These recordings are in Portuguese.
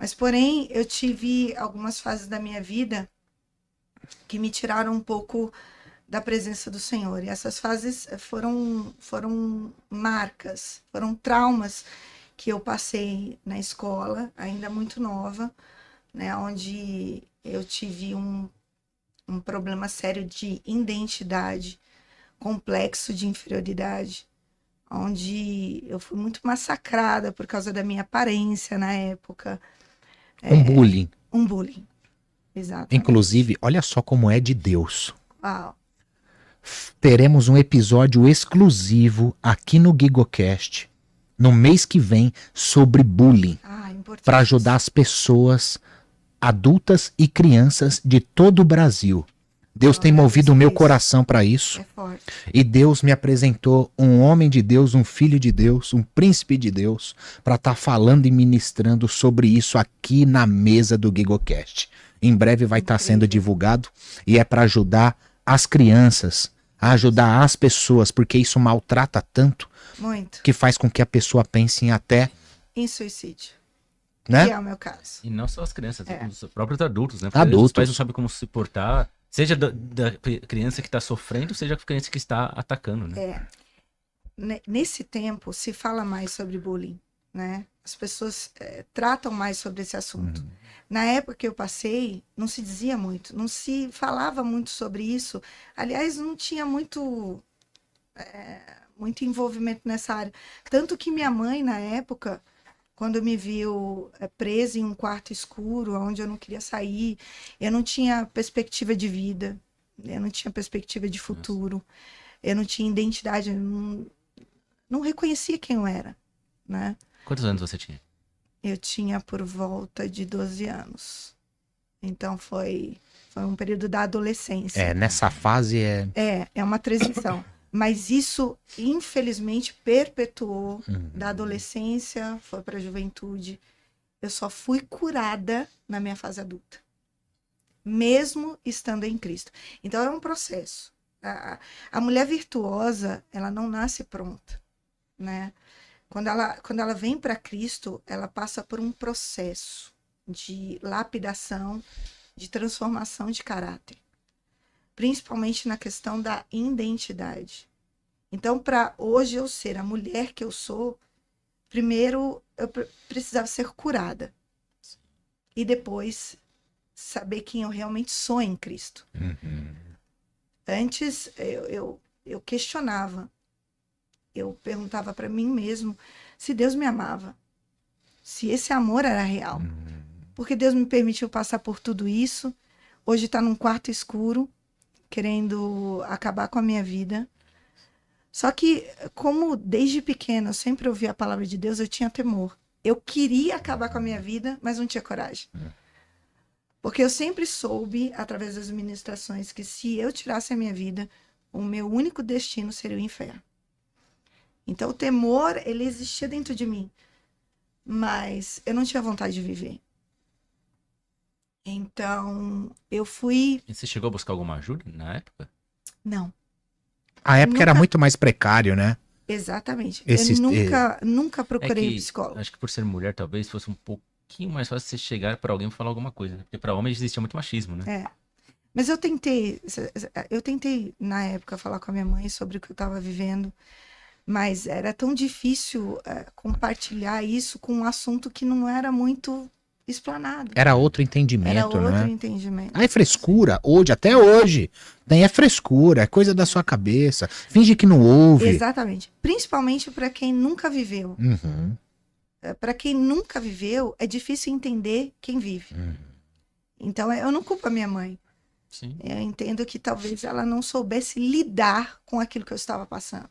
Mas, porém, eu tive algumas fases da minha vida que me tiraram um pouco da presença do Senhor. E essas fases foram marcas, foram traumas que eu passei na escola, ainda muito nova, né, onde eu tive um problema sério de identidade, complexo de inferioridade, onde eu fui muito massacrada por causa da minha aparência na época. Um bullying. Um bullying, exatamente. Inclusive, olha só como é de Deus. Uau. Teremos um episódio exclusivo aqui no GigoCast no mês que vem sobre bullying Ah, para importante. ajudar as pessoas adultas e crianças de todo o Brasil. Deus tem Glória a Deus movido o por meu isso. coração para isso. É forte. E Deus me apresentou um homem de Deus, um filho de Deus, um príncipe de Deus, para estar falando e ministrando sobre isso aqui na mesa do GigoCast. Em breve vai estar sendo Incrível. divulgado e é para ajudar as crianças, a ajudar as pessoas, porque isso maltrata tanto Muito. que faz com que a pessoa pense em até, Em suicídio. né? Que é o meu caso. E não só as crianças, É. os próprios adultos, né? Porque Adultos. os pais não sabem como se portar, seja da criança que está sofrendo, seja a criança que está atacando, né? Nesse tempo, se fala mais sobre bullying, né? As pessoas tratam mais sobre esse assunto. Na época que eu passei, não se dizia muito, não se falava muito sobre isso. Aliás, não tinha muito envolvimento nessa área. Tanto que minha mãe, na época, quando me viu presa em um quarto escuro, onde eu não queria sair, eu não tinha perspectiva de vida, eu não tinha perspectiva de futuro, eu não tinha identidade, eu não reconhecia quem eu era, né? Quantos anos você tinha? Eu tinha por volta de 12 anos. Então foi um período da adolescência. Nessa fase É uma transição. Mas isso, infelizmente, perpetuou da adolescência, foi para a juventude. Eu só fui curada na minha fase adulta, mesmo estando em Cristo. Então é um processo. A mulher virtuosa, ela não nasce pronta, né? Quando ela vem para Cristo, ela passa por um processo de lapidação, de transformação de caráter, principalmente na questão da identidade. Então, para hoje eu ser a mulher que eu sou, primeiro eu precisava ser curada e depois saber quem eu realmente sou em Cristo. Antes eu questionava, eu perguntava para mim mesmo se Deus me amava, se esse amor era real. Porque Deus me permitiu passar por tudo isso, hoje está num quarto escuro, querendo acabar com a minha vida. Só que, como desde pequena eu sempre ouvi a palavra de Deus, eu tinha temor. Eu queria acabar com a minha vida, mas não tinha coragem. Porque eu sempre soube, através das ministrações, que se eu tirasse a minha vida, o meu único destino seria o inferno. Então, o temor, ele existia dentro de mim. Mas eu não tinha vontade de viver. Então, eu fui... E você chegou a buscar alguma ajuda na época? Não. a época era Nunca- muito mais precário, né? Exatamente. Esses- Eu nunca procurei psicólogo. Acho que por ser mulher, talvez fosse um pouquinho mais fácil você chegar pra alguém e falar alguma coisa, né? Porque pra homem existia muito machismo, né? Mas eu tentei na época falar com a minha mãe sobre o que eu estava vivendo, mas era tão difícil compartilhar isso com um assunto que não era muito explanado. Era outro Era entendimento, outro né? entendimento. Aí é frescura, hoje, até hoje. Tem é frescura, é coisa da sua cabeça. Finge que não ouve. Exatamente. Principalmente para quem nunca viveu. Uhum. Para quem nunca viveu, é difícil entender quem vive. Então, eu não culpo a minha mãe. Sim. Eu entendo que talvez ela não soubesse lidar com aquilo que eu estava passando.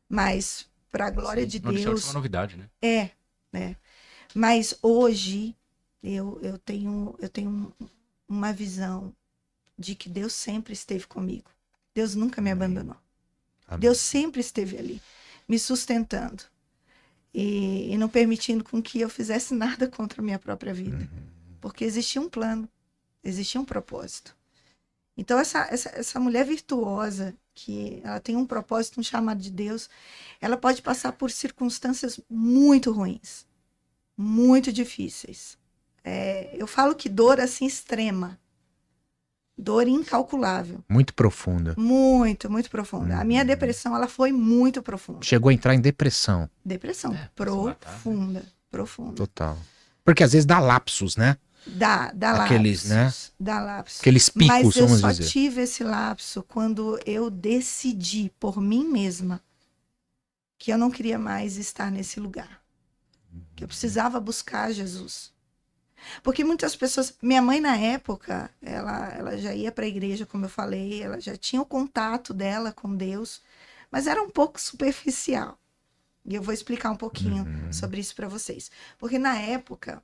Mas, para a glória Sim. de Não deixou de Deus, ser uma novidade, né? né? Mas hoje eu tenho uma visão de que Deus sempre esteve comigo. Deus nunca me abandonou. Amém. Deus sempre esteve ali, me sustentando e não permitindo com que eu fizesse nada contra a minha própria vida. Porque existia um plano, existia um propósito. Então, essa mulher virtuosa, que ela tem um propósito, um chamado de Deus, ela pode passar por circunstâncias muito ruins, muito difíceis. Eu falo que dor assim extrema, dor incalculável, Muito profunda. muito, muito profunda. A minha depressão, ela foi muito profunda. Chegou a entrar em depressão. Depressão Se matar, né? profunda, profunda. Total. Porque às vezes dá lapsos, né? Dá Aqueles, lapsos, dá lapsos. Aqueles picos, Mas eu vamos só dizer. tive esse lapso quando eu decidi por mim mesma que eu não queria mais estar nesse lugar. Que eu precisava buscar Jesus. Porque muitas pessoas... Minha mãe, na época, ela já ia para a igreja, como eu falei, ela já tinha o contato dela com Deus, mas era um pouco superficial. E eu vou explicar um pouquinho sobre isso para vocês. Porque na época,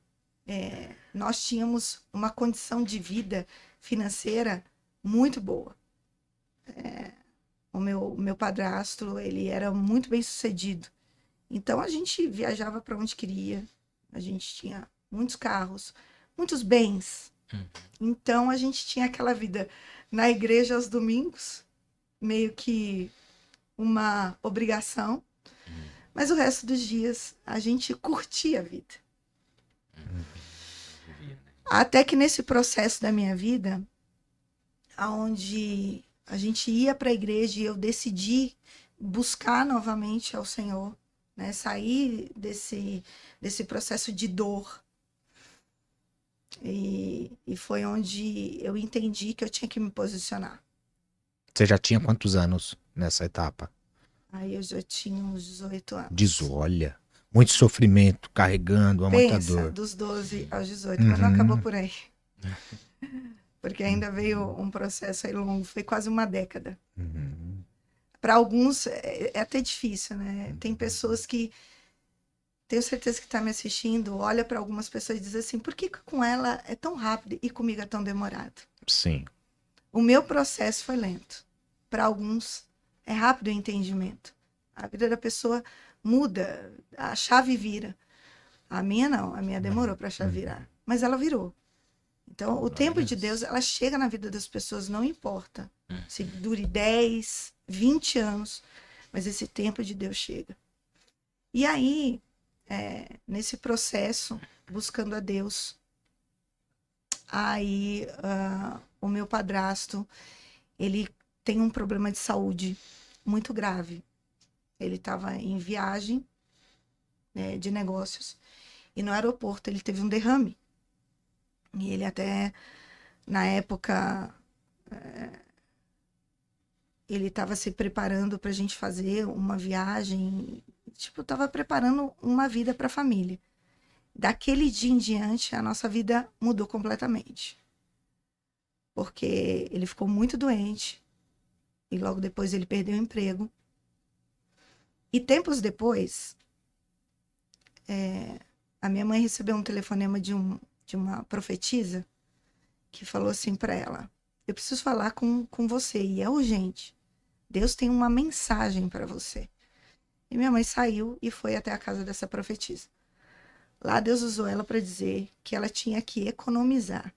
nós tínhamos uma condição de vida financeira muito boa. O meu padrasto, ele era muito bem sucedido. Então, a gente viajava para onde queria. A gente tinha muitos carros, muitos bens. Então, a gente tinha aquela vida na igreja aos domingos, meio que uma obrigação. Mas o resto dos dias, a gente curtia a vida. Até que nesse processo da minha vida, onde a gente ia para a igreja e eu decidi buscar novamente ao Senhor, né? Sair desse processo de dor. E foi onde eu entendi que eu tinha que me posicionar. Você já tinha quantos anos nessa etapa? Aí eu já tinha uns 18 anos. Olha, muito sofrimento, carregando, muita Pensa, dor. dos 12 aos 18, mas não acabou por aí. Porque ainda veio um processo aí longo, foi quase uma década. Para alguns é até difícil, né? Tem pessoas que, tenho certeza que está me assistindo, olha para algumas pessoas e diz assim, por que com ela é tão rápido e comigo é tão demorado? Sim. O meu processo foi lento. Para alguns é rápido o entendimento. A vida da pessoa muda, a chave vira. A minha não, a minha demorou para a chave virar, mas ela virou. Então, o tempo de Deus, ela chega na vida das pessoas, não importa se dure 10, 20 anos, mas esse tempo de Deus chega. E aí, nesse processo, buscando a Deus, aí o meu padrasto, ele tem um problema de saúde muito grave. Ele estava em viagem, né, de negócios, e no aeroporto ele teve um derrame. E ele até, na época, ele estava se preparando para a gente fazer uma viagem, tipo, estava preparando uma vida para a família. Daquele dia em diante, a nossa vida mudou completamente. Porque ele ficou muito doente, e logo depois ele perdeu o emprego. E tempos depois, a minha mãe recebeu um telefonema de uma profetisa que falou assim para ela, eu preciso falar com você e é urgente. Deus tem uma mensagem para você. E minha mãe saiu e foi até a casa dessa profetisa. Lá Deus usou ela para dizer que ela tinha que economizar,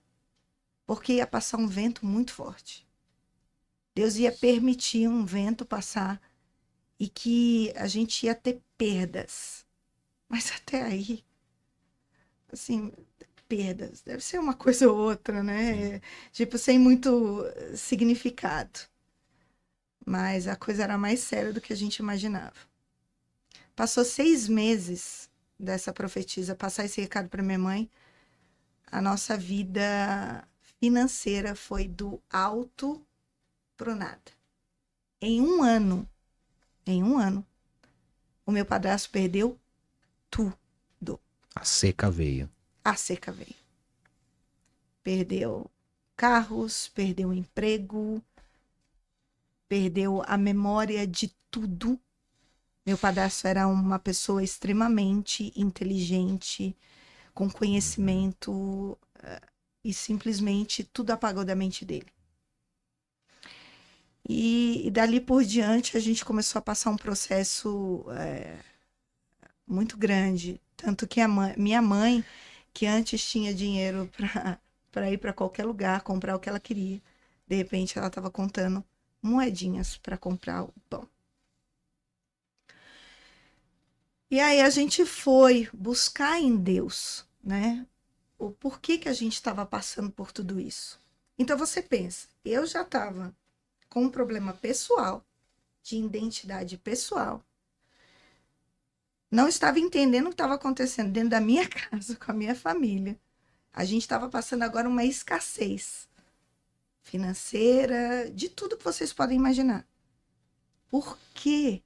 porque ia passar um vento muito forte. Deus ia permitir um vento passar e que a gente ia ter perdas. Mas até aí, assim, perdas. Deve ser uma coisa ou outra, né? Tipo, sem muito significado. Mas a coisa era mais séria do que a gente imaginava. Passou 6 meses dessa profetisa passar esse recado para minha mãe. A nossa vida financeira foi do alto pro nada. Em um ano, o meu padrasto perdeu tudo. A seca veio. A seca veio. Perdeu carros, perdeu o emprego, perdeu a memória de tudo. Meu padrasto era uma pessoa extremamente inteligente, com conhecimento, e simplesmente tudo apagou da mente dele. E dali por diante a gente começou a passar um processo muito grande. Tanto que minha mãe, que antes tinha dinheiro para ir para qualquer lugar, comprar o que ela queria, de repente ela estava contando moedinhas para comprar o pão. E aí a gente foi buscar em Deus, né? o porquê que a gente estava passando por tudo isso. Então você pensa, eu já estava com um problema pessoal, de identidade pessoal. Não estava entendendo o que estava acontecendo dentro da minha casa, com a minha família. A gente estava passando agora uma escassez financeira, de tudo que vocês podem imaginar. Por quê?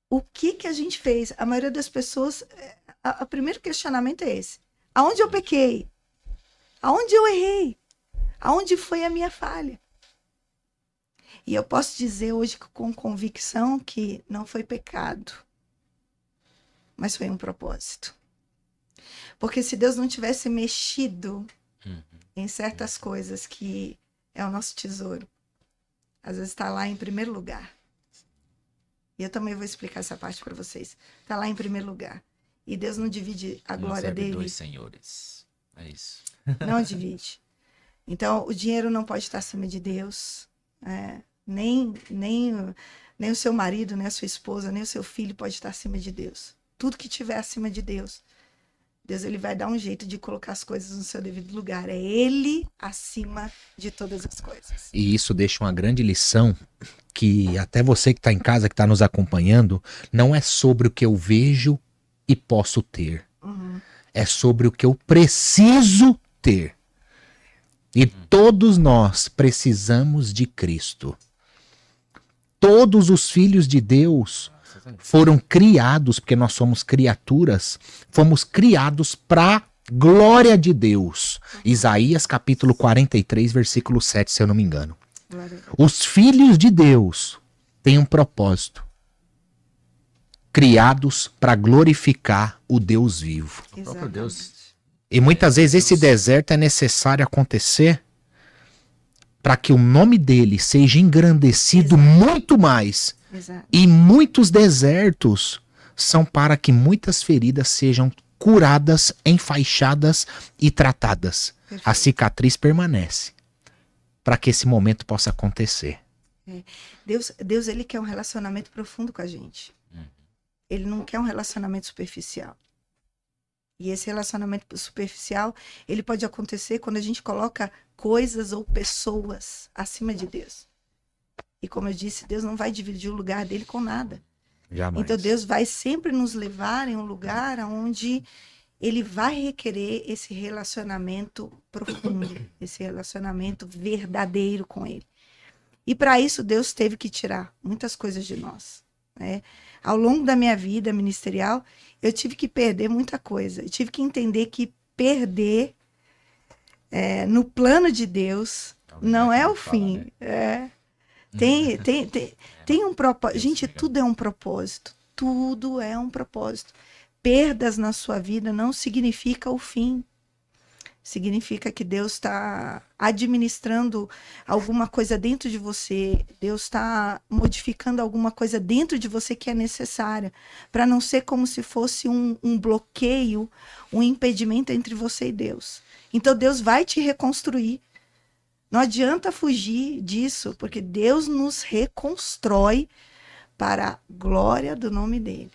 O que que a gente fez? A maioria das pessoas, o primeiro questionamento é esse. Aonde eu pequei? Aonde eu errei? Aonde foi a minha falha? E eu posso dizer hoje com convicção que não foi pecado, mas foi um propósito. Porque se Deus não tivesse mexido em certas coisas que é o nosso tesouro, às vezes está lá em primeiro lugar. E eu também vou explicar essa parte para vocês. Está lá em primeiro lugar. E Deus não divide a glória dele. Dois senhores. É isso. Não divide. Então, o dinheiro não pode estar acima de Deus. Nem o seu marido, nem a sua esposa, nem o seu filho pode estar acima de Deus. Tudo que tiver acima de Deus, Deus ele vai dar um jeito de colocar as coisas no seu devido lugar. É Ele acima de todas as coisas. E isso deixa uma grande lição que até você que está em casa, que está nos acompanhando, não é sobre o que eu vejo e posso ter. É sobre o que eu preciso ter. E todos nós precisamos de Cristo. Todos os filhos de Deus foram criados, porque nós somos criaturas, fomos criados para glória de Deus. Isaías capítulo 43, versículo 7, se eu não me engano. Os filhos de Deus têm um propósito. Criados para glorificar o Deus vivo. O próprio Deus. E muitas vezes esse deserto é necessário acontecer para que o nome dele seja engrandecido muito mais. Exato. E muitos desertos são para que muitas feridas sejam curadas, enfaixadas e tratadas. Perfeito. A cicatriz permanece para que esse momento possa acontecer. Deus ele quer um relacionamento profundo com a gente. Ele não quer um relacionamento superficial. E esse relacionamento superficial, ele pode acontecer quando a gente coloca coisas ou pessoas acima de Deus. E como eu disse, Deus não vai dividir o lugar dele com nada. Jamais. Então Deus vai sempre nos levar em um lugar onde ele vai requerer esse relacionamento profundo, esse relacionamento verdadeiro com ele. E para isso Deus teve que tirar muitas coisas de nós, né? Ao longo da minha vida ministerial, eu tive que perder muita coisa. Eu tive que entender que perder no plano de Deus não é o fim. Tem um propósito. Gente, tudo é um propósito. Tudo é um propósito. Perdas na sua vida não significa o fim. Significa que Deus está administrando alguma coisa dentro de você. Deus está modificando alguma coisa dentro de você que é necessária. Para não ser como se fosse um bloqueio, um impedimento entre você e Deus. Então Deus vai te reconstruir. Não adianta fugir disso, porque Deus nos reconstrói para a glória do nome dele.